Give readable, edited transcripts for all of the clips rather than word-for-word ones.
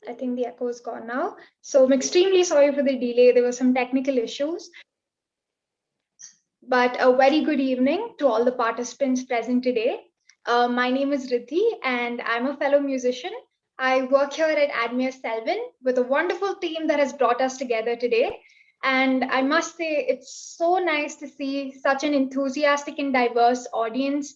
I think the echo is gone now. So I'm extremely sorry for the delay. There were some technical issues. But a very good evening to all the participants present today. My name is Riddhi and I'm a fellow musician. I work here at Admere Selvyn with a wonderful team that has brought us together today. And I must say, it's so nice to see such an enthusiastic and diverse audience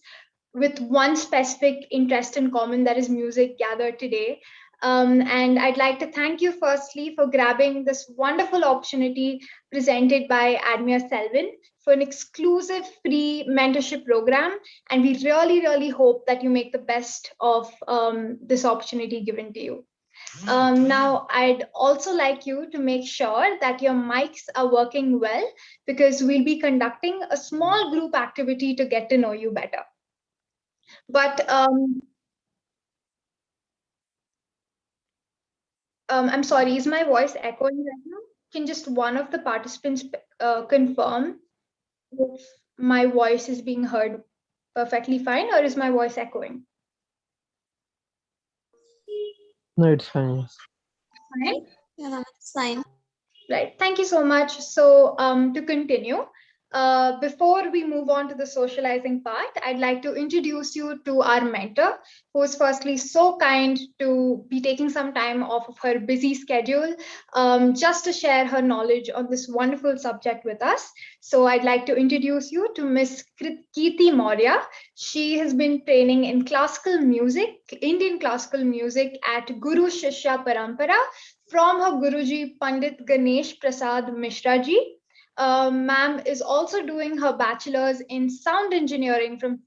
with one specific interest in common, that is music, gathered today. And I'd like to thank you firstly for grabbing this wonderful opportunity presented by Admere Selvyn for an exclusive free mentorship program. And we really, really hope that you make the best of this opportunity given to you. Now, I'd also like you to make sure that your mics are working well, because we'll be conducting a small group activity to get to know you better. But I'm sorry, is my voice echoing right now? Can just one of the participants confirm if my voice is being heard perfectly fine, or is my voice echoing? No, it's fine. Fine? Yeah, it's fine. Right, thank you so much. So to continue, before we move on to the socializing part, I'd like to introduce you to our mentor, who is firstly so kind to be taking some time off of her busy schedule just to share her knowledge on this wonderful subject with us. So I'd like to introduce you to Miss Kirti Maurya. She has been training in classical music, Indian classical music at Guru Shishya Parampara from her Guruji Pandit Ganesh Prasad Mishra ji. Ma'am is also doing her bachelor's in sound engineering from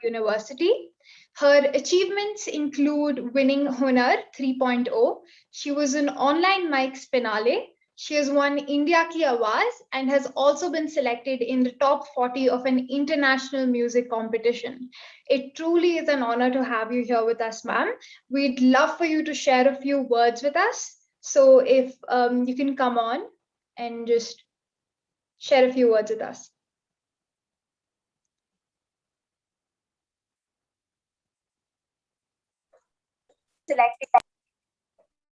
University. Her achievements include winning Hunar 3.0. She was in online mics finale. She has won India Ki Awaaz and has also been selected in the top 40 of an international music competition. It truly is an honor to have you here with us, ma'am. We'd love for you to share a few words with us. So if you can come on and just share a few words with us.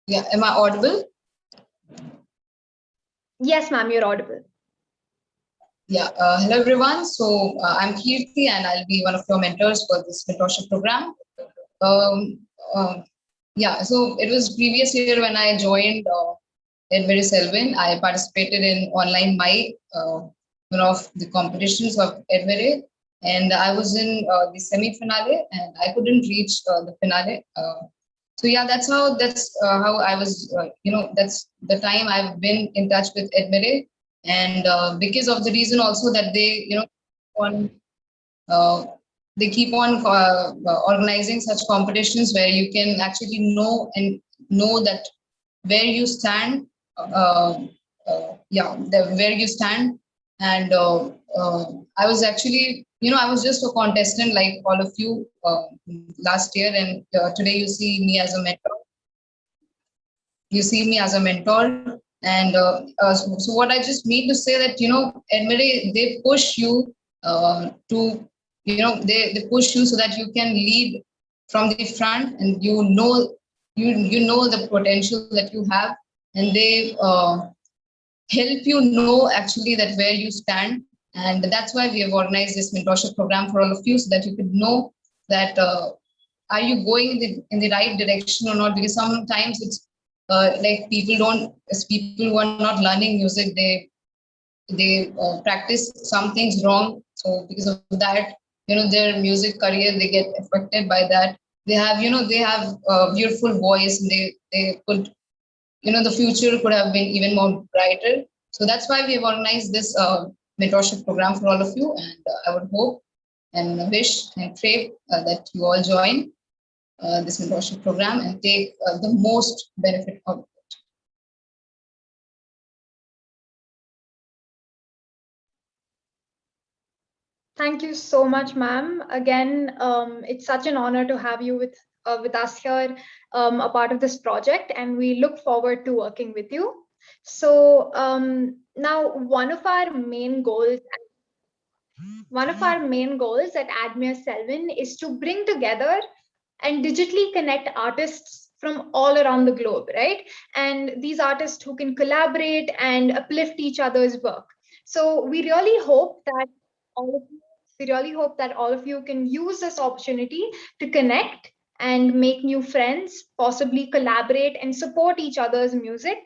Yeah, am I audible? Yes, ma'am, you're audible. Yeah, hello everyone. So I'm Kirti and I'll be one of your mentors for this mentorship program. Yeah, so it was previous year when I joined Admere Selvyn. I participated in online one of the competitions of Admere, and I was in the semi-finale and I couldn't reach the finale. So yeah, that's how I was, that's the time I've been in touch with Admere, and because of the reason also that they, on they keep on organizing such competitions where you can actually know that where you stand, where you stand, and I was actually, I was just a contestant like all of you last year, and today you see me as a mentor. You see me as a mentor, and so what I just mean to say that Admire, they push you to they push you so that you can lead from the front, and you know the potential that you have, and they help you know actually that where you stand, and that's why we have organized this mentorship program for all of you so that you could know that are you going in the right direction or not, because sometimes it's like people who are not learning music, they practice some things wrong, so because of that their music career, they get affected by that. They have a beautiful voice, and they could, the future could have been even more brighter. So that's why we have organized this mentorship program for all of you, and I would hope and wish and pray that you all join this mentorship program and take the most benefit of it. Thank you so much, ma'am. Again, it's such an honor to have you with us here, a part of this project, and we look forward to working with you. So now one of our main goals at Admere Selvyn is to bring together and digitally connect artists from all around the globe, right? And these artists who can collaborate and uplift each other's work. So we really hope that all of you can use this opportunity to connect and make new friends, possibly collaborate and support each other's music,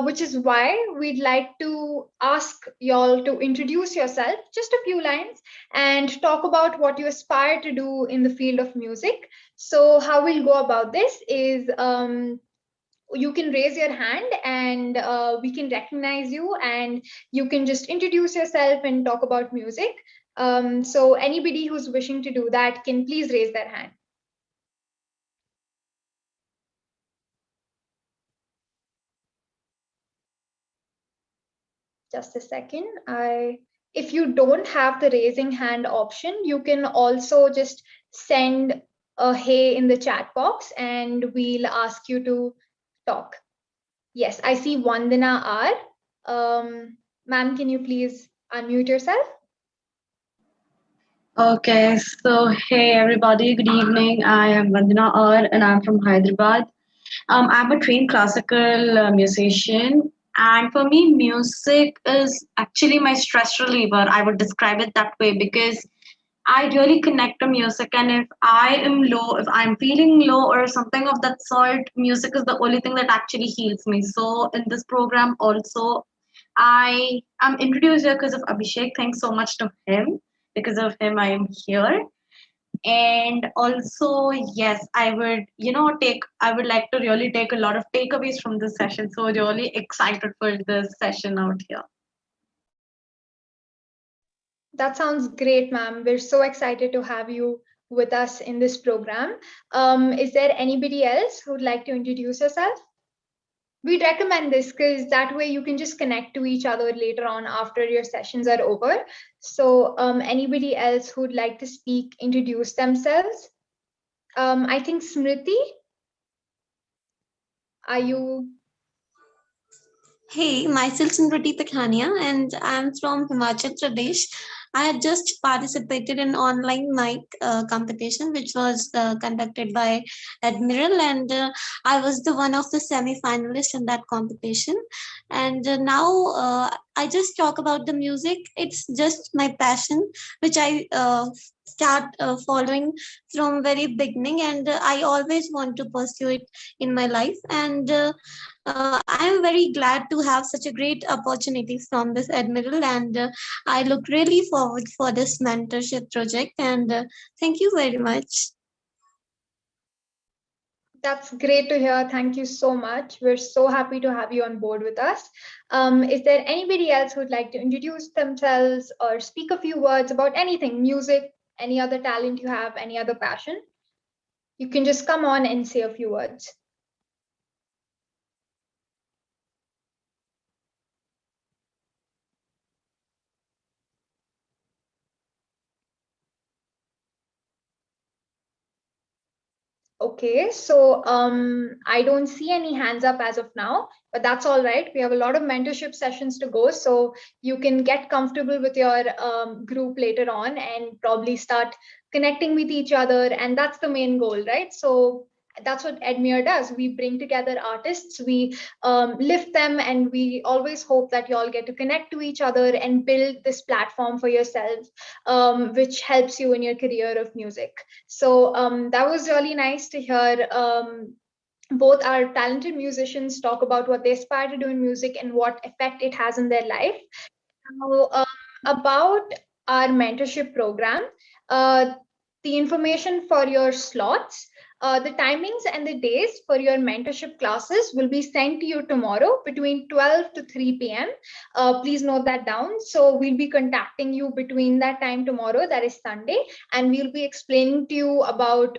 which is why we'd like to ask y'all to introduce yourself, just a few lines, and talk about what you aspire to do in the field of music. So, how we'll go about this is you can raise your hand and we can recognize you, and you can just introduce yourself and talk about music. So, anybody who's wishing to do that can please raise their hand. Just a second. If you don't have the raising hand option, you can also just send a hey in the chat box and we'll ask you to talk. Yes, I see Vandana R. Ma'am, can you please unmute yourself? Okay, so hey everybody, good evening. I am Vandana R and I'm from Hyderabad. I'm a trained classical musician, and for me, music is actually my stress reliever. I would describe it that way because I really connect to music, and if I am low, if I'm feeling low or something of that sort, music is the only thing that actually heals me. So in this program, also, I am introduced here because of Abhishek. Thanks so much to him. Because of him, I am here. And also, yes, I would like to really take a lot of takeaways from this session. So really excited for this session out here. That sounds great, ma'am. We're so excited to have you with us in this program. Is there anybody else who'd like to introduce yourself? We'd recommend this because that way you can just connect to each other later on after your sessions are over. So, anybody else who'd like to speak, introduce themselves? I think Smriti, are you? Hey, myself Smriti Takhania, and I'm from Himachal Pradesh. I had just participated in online mic competition, which was conducted by Admere, and I was the one of the semi-finalists in that competition. And now I just talk about the music. It's just my passion, which I start following from very beginning, and I always want to pursue it in my life. And I am very glad to have such a great opportunity from this Admiral, and I look really forward for this mentorship project. And thank you very much. That's great to hear. Thank you so much. We're so happy to have you on board with us. Is there anybody else who'd like to introduce themselves or speak a few words about anything, music, any other talent you have, any other passion? You can just come on and say a few words. Okay, so I don't see any hands up as of now, but that's all right. We have a lot of mentorship sessions to go, so you can get comfortable with your group later on and probably start connecting with each other. And that's the main goal, right? So that's what Admere does. We bring together artists, we lift them, and we always hope that you all get to connect to each other and build this platform for yourself, which helps you in your career of music. So that was really nice to hear both our talented musicians talk about what they aspire to do in music and what effect it has in their life. Now, about our mentorship program, uh, the information for your slots, the timings and the days for your mentorship classes will be sent to you tomorrow between 12 to 3 p.m. Please note that down. So we'll be contacting you between that time tomorrow, that is Sunday, and we'll be explaining to you about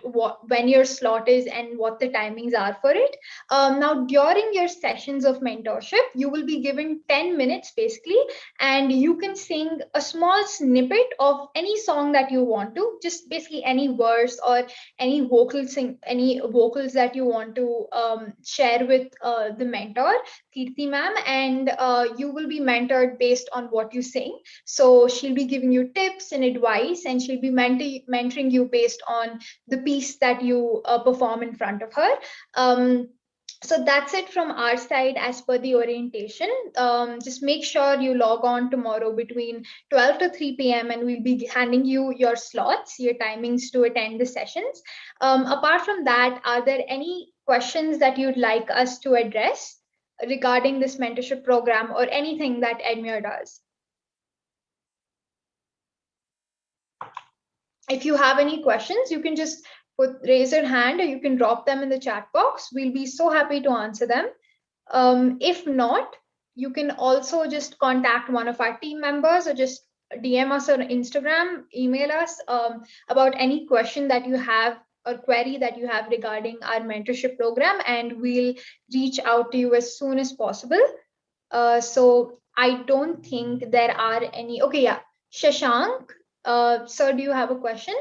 when your slot is and what the timings are for it. Now, during your sessions of mentorship, you will be given 10 minutes basically, and you can sing a small snippet of any song that you want to, just basically any verse or any any vocals that you want to share with the mentor, Kirti ma'am, and you will be mentored based on what you sing. So she'll be giving you tips and advice, and she'll be mentoring you based on the piece that you perform in front of her. So that's it from our side as per the orientation. Just make sure you log on tomorrow between 12 to 3 p.m. and we'll be handing you your slots, your timings to attend the sessions. Apart from that, are there any questions that you'd like us to address regarding this mentorship program or anything that Admere does? If you have any questions, you can just raise your hand, or you can drop them in the chat box. We'll be so happy to answer them. If not, you can also just contact one of our team members, or just DM us on Instagram, email us about any question that you have or query that you have regarding our mentorship program, and we'll reach out to you as soon as possible. So I don't think there are any. Okay, yeah. Shashank, sir, do you have a question?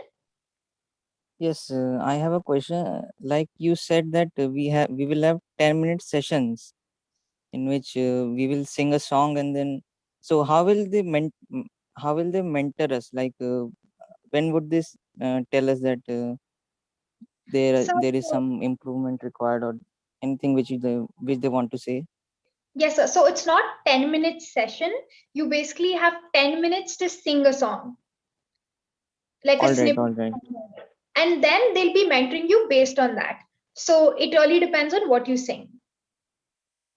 Yes, I have a question. Like you said that we will have 10-minute sessions in which we will sing a song, and then so how will they mentor us? Like when would this tell us that So, there is some improvement required, or anything which they want to say? yes, sir. So it's not 10-minute session. You basically have 10 minutes to sing a song, like a All right, snippet, all right. and then they'll be mentoring you based on that. So it really depends on what you sing.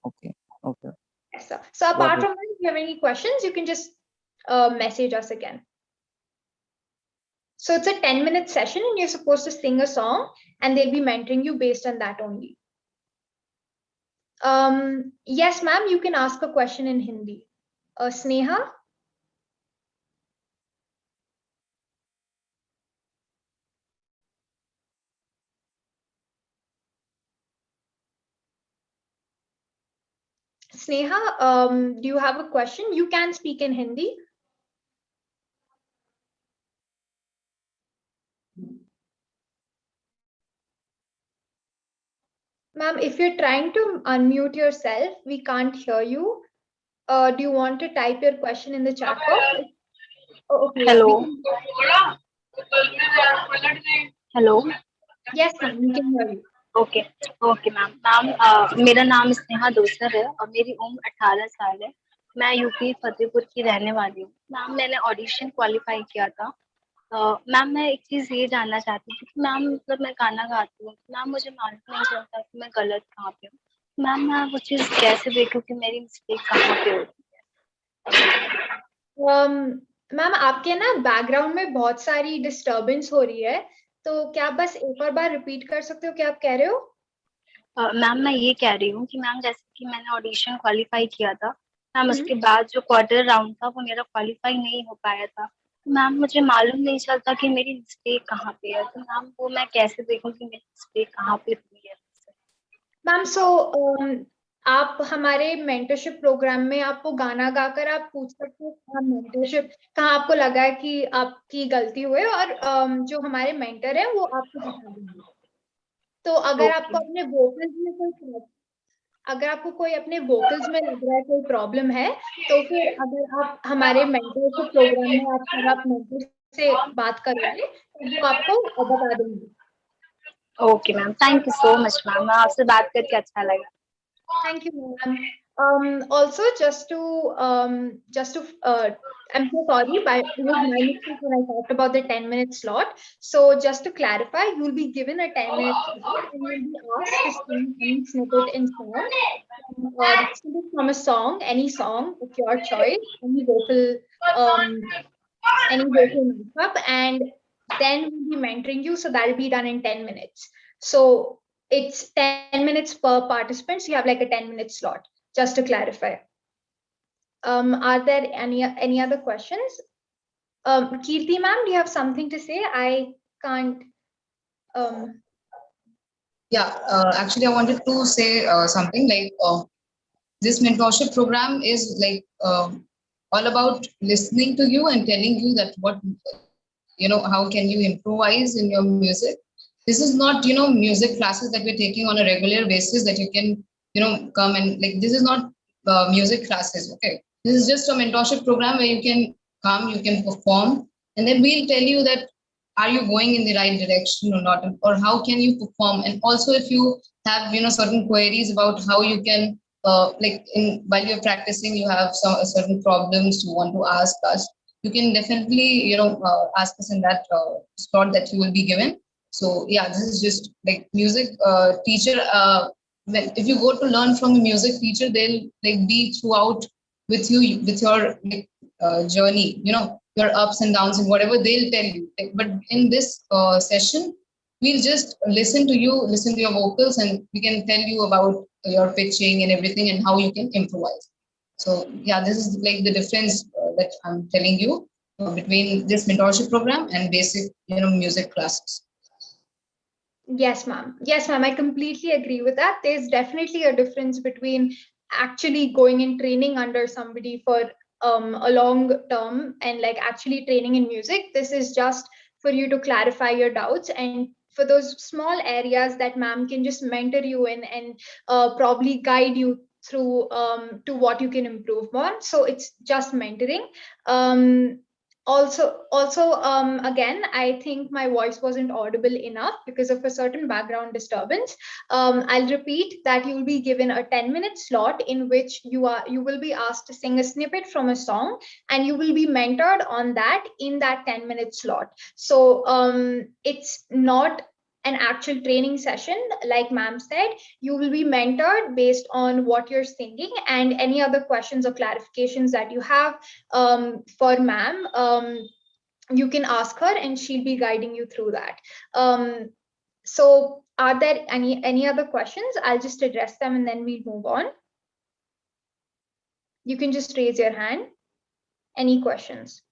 Okay, okay, Yes, sir. So got apart it. from that, if you have any questions, you can just message us again. So it's a 10-minute session, and you're supposed to sing a song, and they'll be mentoring you based on that only. Yes, ma'am, you can ask a question in Hindi. Sneha? Sneha, do you have a question? You can speak in Hindi. Ma'am, if you're trying to unmute yourself, we can't hear you. Do you want to type your question in the chat box? Oh, okay, yeah. Hello. Hello. Yes, ma'am, we can hear you. Okay okay ma'am मेरा नाम स्नेहा दोसर है और मेरी उम्र 18 साल है। मैं यूपी फतेहपुर की रहने वाली हूँ। मैम मैंने ऑडिशन क्वालिफाई किया था। मैम मैं एक चीज़ ये जानना चाहती थी कि मैम मतलब मैं गाना गाती हूँ, मैम मुझे मालूम नहीं चलता कि मैं गलत कहाँ पे हूँ। मैम मैं वो चीज़ कैसे देखूँ कि मेरी मिस्टेक कहाँ पे होती मैम, आपके ना बैकग्राउंड में बहुत सारी डिस्टरबेंस हो रही है, तो क्या बस एक और बार रिपीट कर सकते हो क्या आप कह रहे हो? मैम मैं ये कह रही हूँ कि मैम जैसे कि मैंने ऑडिशन क्वालिफाई किया था, मैम उसके बाद जो क्वार्टर राउंड था वो मेरा क्वालिफाई नहीं हो पाया था। मैम मुझे मालूम नहीं चलता कि मेरी मिस्टेक कहाँ पे है, तो मैम वो मैं कैसे देखूँ कि मेरी मिस्टेक कहाँ पे हुई है? मैम, आप हमारे मेंटरशिप प्रोग्राम में आपको गाना गाकर आप पूछ सकते हो कहाँ आपको लगा है कि आपकी गलती हुई, और जो हमारे मेंटर है वो आपको बता देंगे। तो अगर आपको अपने वोकल्स में लग रहा है कोई प्रॉब्लम है, तो फिर अगर आप हमारे मेंटरशिप प्रोग्राम में आप मेंटर से बात करोगे तो वो आपको बता देंगे। Okay ma'am, thank you so much ma'am, आपसे बात करके अच्छा लगा। Thank you, ma'am. Also, I'm so sorry, but it was my mistake when I talked about the 10-minute slot. So just to clarify, you'll be given a 10-minute slot and you'll be asked to sing any snippet in song, snippet from a song, any song of your choice, any vocal makeup, and then we'll be mentoring you. So that'll be done in 10 minutes. So it's 10 minutes per participant. So you have like a 10-minute slot, just to clarify. Are there any other questions? Kirti ma'am, do you have something to say? I can't. Actually, I wanted to say something like this mentorship program is like all about listening to you and telling you that how can you improvise in your music. this is not, music classes that we're taking on a regular basis that you can, come and like, this is not music classes. Okay. This is just a mentorship program where you can come, you can perform, and then we'll tell you that are you going in the right direction or not, or how can you perform. And also if you have, certain queries about how you can, like in while you're practicing, you have some certain problems you want to ask us, you can definitely, ask us in that slot that you will be given. So yeah, this is just like music teacher. If you go to learn from a music teacher, they'll like be throughout with you with your like, journey. Your ups and downs and whatever they'll tell you. But in this session, we'll just listen to you, listen to your vocals, and we can tell you about your pitching and everything and how you can improvise. So yeah, this is like the difference that I'm telling you between this mentorship program and basic, music classes. Yes, ma'am. Yes, ma'am. I completely agree with that. There's definitely a difference between actually going and training under somebody for a long term and like actually training in music. This is just for you to clarify your doubts and for those small areas that ma'am can just mentor you in and probably guide you through to what you can improve on. So it's just mentoring. Um, also again, I think my voice wasn't audible enough because of a certain background disturbance. I'll repeat that you will be given a 10-minute slot in which you will be asked to sing a snippet from a song, and you will be mentored on that in that 10-minute slot. So it's not an actual training session. Like ma'am said, you will be mentored based on what you're singing, and any other questions or clarifications that you have for ma'am, you can ask her and she'll be guiding you through that. So are there any other questions? I'll just address them and then we'll move on. You can just raise your hand. Any questions?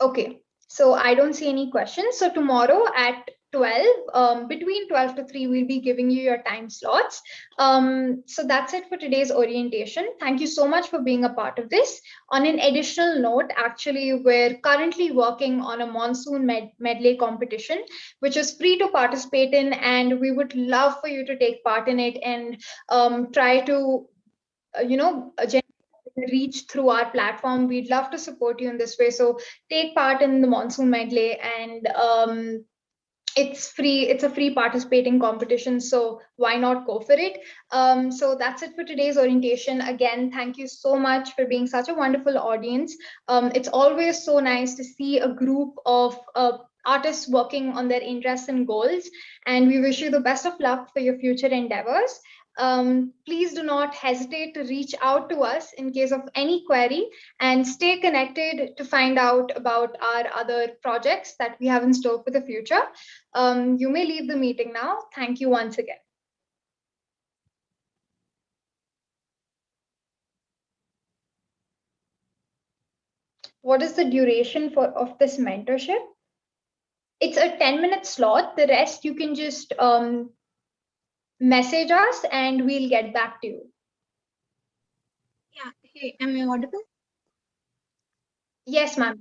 Okay, so I don't see any questions. So tomorrow at 12, between 12 to 3, we'll be giving you your time slots. So that's it for today's orientation. Thank you so much for being a part of this. On an additional note, actually, we're currently working on a monsoon medley competition, which is free to participate in, and we would love for you to take part in it and try to, reach through our platform. We'd love to support you in this way. So take part in the monsoon medley, and it's free. It's a free participating competition. So why not go for it? So that's it for today's orientation. Again, thank you so much for being such a wonderful audience. It's always so nice to see a group of artists working on their interests and goals. And we wish you the best of luck for your future endeavors. Please do not hesitate to reach out to us in case of any query, and stay connected to find out about our other projects that we have in store for the future. You may leave the meeting now. Thank you once again. What is the duration of this mentorship? It's a 10-minute slot. The rest you can just message us and we'll get back to you. Yeah. Hey, am I audible? Yes, ma'am.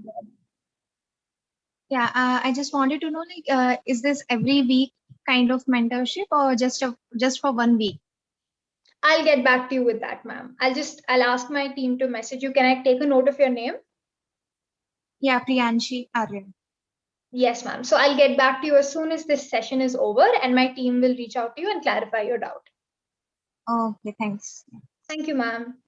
Yeah. I just wanted to know, like, is this every week kind of mentorship or just for 1 week? I'll get back to you with that, ma'am. I'll ask my team to message you. Can I take a note of your name? Yeah, Priyanshi Aryan. Yes, ma'am. So I'll get back to you as soon as this session is over, and my team will reach out to you and clarify your doubt. Okay, thanks. Thank you, ma'am.